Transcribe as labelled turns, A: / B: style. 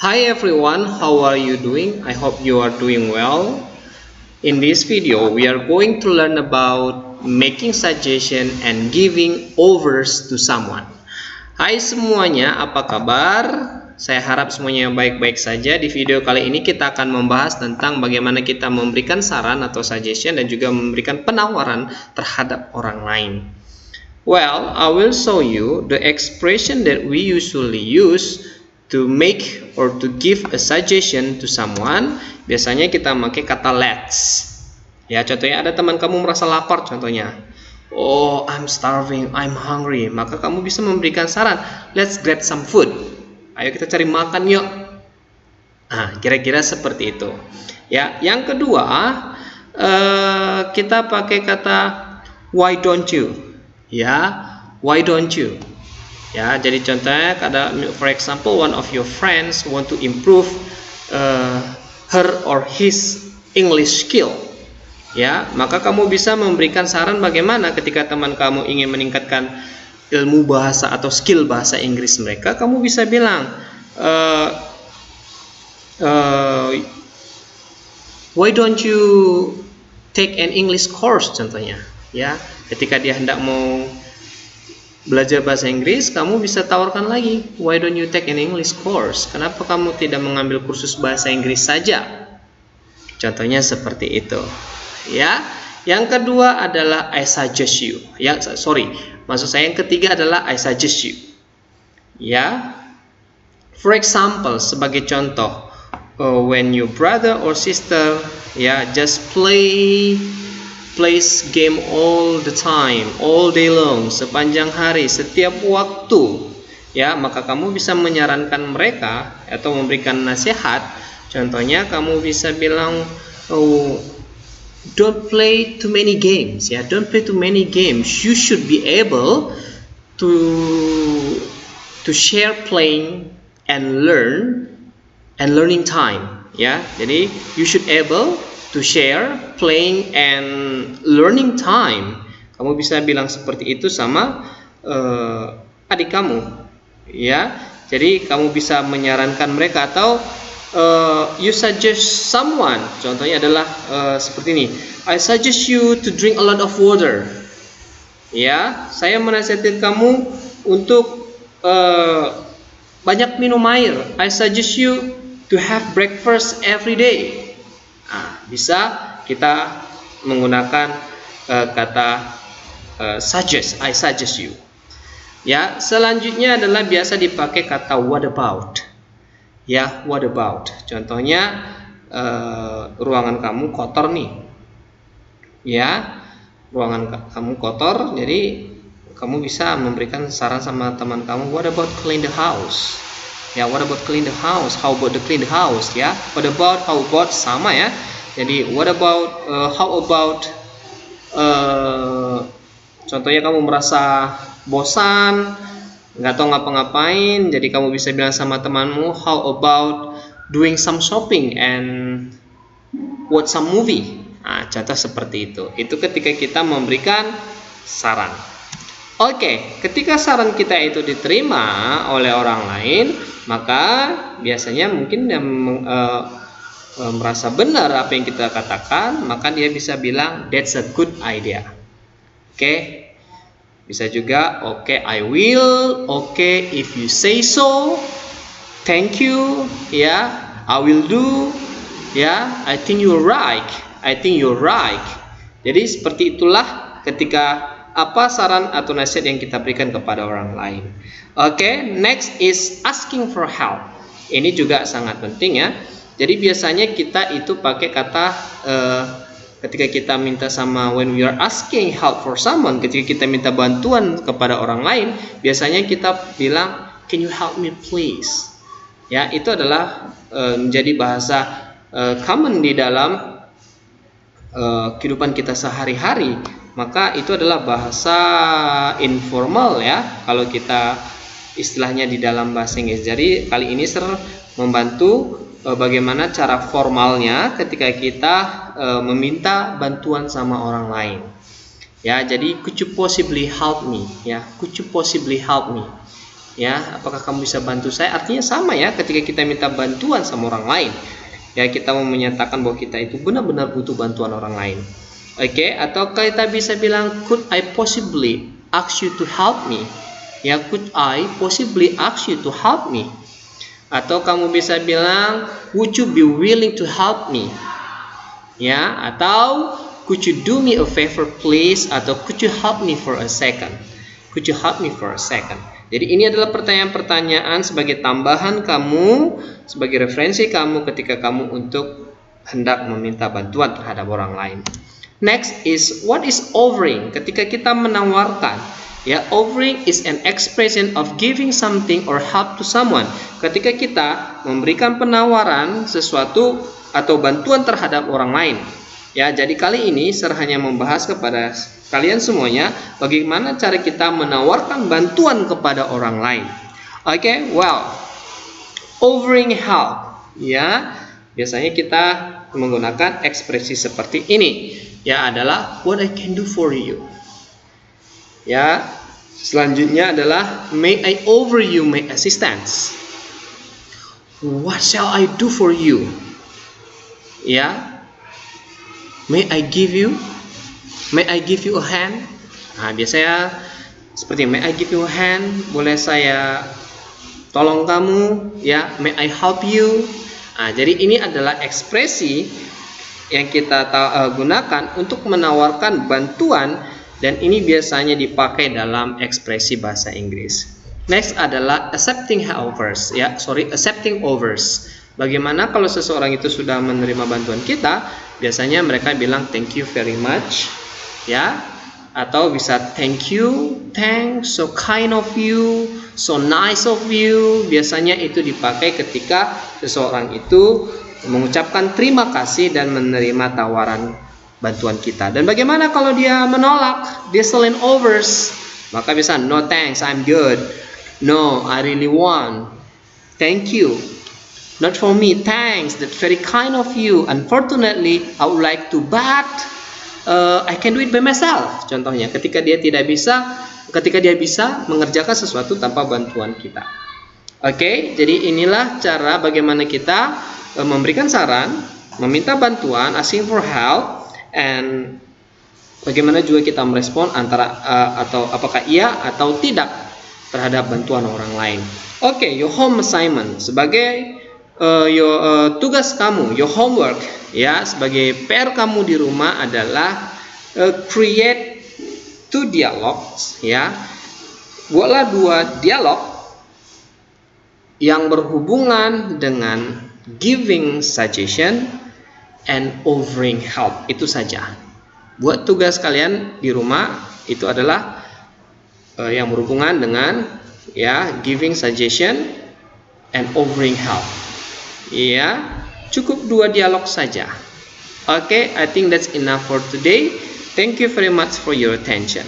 A: Hi everyone, how are you doing? I hope you are doing well. In this video, we are going to learn about making suggestion and giving overs to someone. Hai semuanya, apa kabar? Saya harap semuanya baik-baik saja. Di video kali ini kita akan membahas tentang bagaimana kita memberikan saran atau suggestion dan juga memberikan penawaran terhadap orang lain. Well, I will show you the expression that we usually use to make or to give a suggestion to someone. Biasanya kita pakai kata let's. Ya, contohnya ada teman kamu merasa lapar contohnya. Oh, I'm starving, I'm hungry. Maka kamu bisa memberikan saran, let's get some food. Ayo kita cari makan yuk. Nah, kira-kira seperti itu. Ya, yang kedua, kita pakai kata why don't you? Ya, why don't you? Ya, jadi contohnya ada, for example, one of your friends want to improve her or his English skill. Ya, maka kamu bisa memberikan saran bagaimana ketika teman kamu ingin meningkatkan ilmu bahasa atau skill bahasa Inggris mereka. Kamu bisa bilang, why don't you take an English course contohnya. Ya, ketika dia hendak mau belajar bahasa Inggris, kamu bisa tawarkan lagi, why don't you take an English course? Kenapa kamu tidak mengambil kursus bahasa Inggris saja? Contohnya seperti itu. Ya, yang kedua adalah I suggest you. Maksud saya yang ketiga adalah I suggest you. Ya, for example, sebagai contoh, when your brother or sister, just plays game all the time, all day long, sepanjang hari, setiap waktu, ya, maka kamu bisa menyarankan mereka atau memberikan nasihat. Contohnya kamu bisa bilang, oh, don't play too many games, ya, don't play too many games. You should be able to share playing and learning time, ya. Jadi you should able to share playing and learning time. Kamu bisa bilang seperti itu sama adik kamu, ya. Jadi kamu bisa menyarankan mereka atau you suggest someone. Contohnya adalah seperti ini. I suggest you to drink a lot of water. Ya, saya menasihati kamu untuk banyak minum air. I suggest you to have breakfast every day. Nah, bisa kita menggunakan kata suggest, I suggest you. Ya, selanjutnya adalah biasa dipakai kata what about. Ya, what about. Contohnya ruangan kamu kotor nih. Ya, ruangan kamu kotor, jadi kamu bisa memberikan saran sama teman kamu, what about clean the house? Ya, what about clean the house? How about the clean the house? Ya, what about, how about, sama ya. Jadi what about, how about, contohnya kamu merasa bosan, nggak tahu ngapa-ngapain, jadi kamu bisa bilang sama temanmu, how about doing some shopping and watch some movie. Nah, contoh seperti itu. Itu ketika kita memberikan saran. Oke, ketika saran kita itu diterima oleh orang lain, maka biasanya mungkin dia merasa benar apa yang kita katakan, maka dia bisa bilang that's a good idea. Oke, bisa juga oke, I will, oke, if you say so, thank you, ya, I will do, ya, I think you're right, I think you're right. Jadi seperti itulah ketika apa saran atau nasihat yang kita berikan kepada orang lain. Oke, next is asking for help. Ini juga sangat penting ya. Jadi biasanya kita itu pakai kata ketika kita minta sama, when we are asking help for someone, ketika kita minta bantuan kepada orang lain, biasanya kita bilang, can you help me please? Ya, itu adalah menjadi bahasa common di dalam kehidupan kita sehari-hari. Maka itu adalah bahasa informal ya, kalau kita istilahnya di dalam bahasa Inggris. Jadi kali ini membantu bagaimana cara formalnya ketika kita meminta bantuan sama orang lain. Ya, jadi could you possibly help me? Ya, could you possibly help me? Ya, apakah kamu bisa bantu saya? Artinya sama ya, ketika kita minta bantuan sama orang lain. Ya, kita mau menyatakan bahwa kita itu benar-benar butuh bantuan orang lain. Oke, atau kita bisa bilang, could I possibly ask you to help me? Ya, could I possibly ask you to help me? Atau kamu bisa bilang, would you be willing to help me? Ya, atau could you do me a favor please? Atau could you help me for a second? Could you help me for a second? Jadi ini adalah pertanyaan-pertanyaan sebagai tambahan kamu, sebagai referensi kamu ketika kamu untuk hendak meminta bantuan terhadap orang lain. Next is what is offering? Ketika kita menawarkan, ya, offering is an expression of giving something or help to someone. Ketika kita memberikan penawaran sesuatu atau bantuan terhadap orang lain. Ya, jadi kali ini saya hanya membahas kepada kalian semuanya bagaimana cara kita menawarkan bantuan kepada orang lain. Oke, well, offering help, ya, biasanya kita menggunakan ekspresi seperti ini, ya, adalah what I can do for you. Ya, selanjutnya adalah may I offer you my assistance. What shall I do for you? Ya, may I give you a hand? Nah, biasanya seperti may I give you a hand, boleh saya tolong kamu, ya, may I help you. Nah, jadi ini adalah ekspresi yang kita gunakan untuk menawarkan bantuan, dan ini biasanya dipakai dalam ekspresi bahasa Inggris. Next adalah accepting offers, ya, accepting offers. Bagaimana kalau seseorang itu sudah menerima bantuan kita? Biasanya mereka bilang thank you very much, ya, atau bisa thank you, thanks, so kind of you, so nice of you. Biasanya itu dipakai ketika seseorang itu mengucapkan terima kasih dan menerima tawaran bantuan kita. Dan bagaimana kalau dia menolak, disselling offers? Maka bisa no thanks, I'm good. No, I really want. Thank you. Not for me, thanks, that's very kind of you. Unfortunately, I would like to, but I can do it by myself. Contohnya, ketika dia bisa mengerjakan sesuatu tanpa bantuan kita. Oke, jadi inilah cara bagaimana kita memberikan saran, meminta bantuan, asking for help, and bagaimana juga kita merespon antara atau apakah iya atau tidak terhadap bantuan orang lain. Oke, your home assignment sebagai tugas kamu, your homework, ya, sebagai PR kamu di rumah adalah create 2 dialogues, ya. Buatlah 2 dialog yang berhubungan dengan giving suggestion and offering help. Itu saja. Buat tugas kalian di rumah itu adalah yang berhubungan dengan, ya, giving suggestion and offering help. Ya, cukup 2 dialog saja. Oke, I think that's enough for today. Thank you very much for your attention.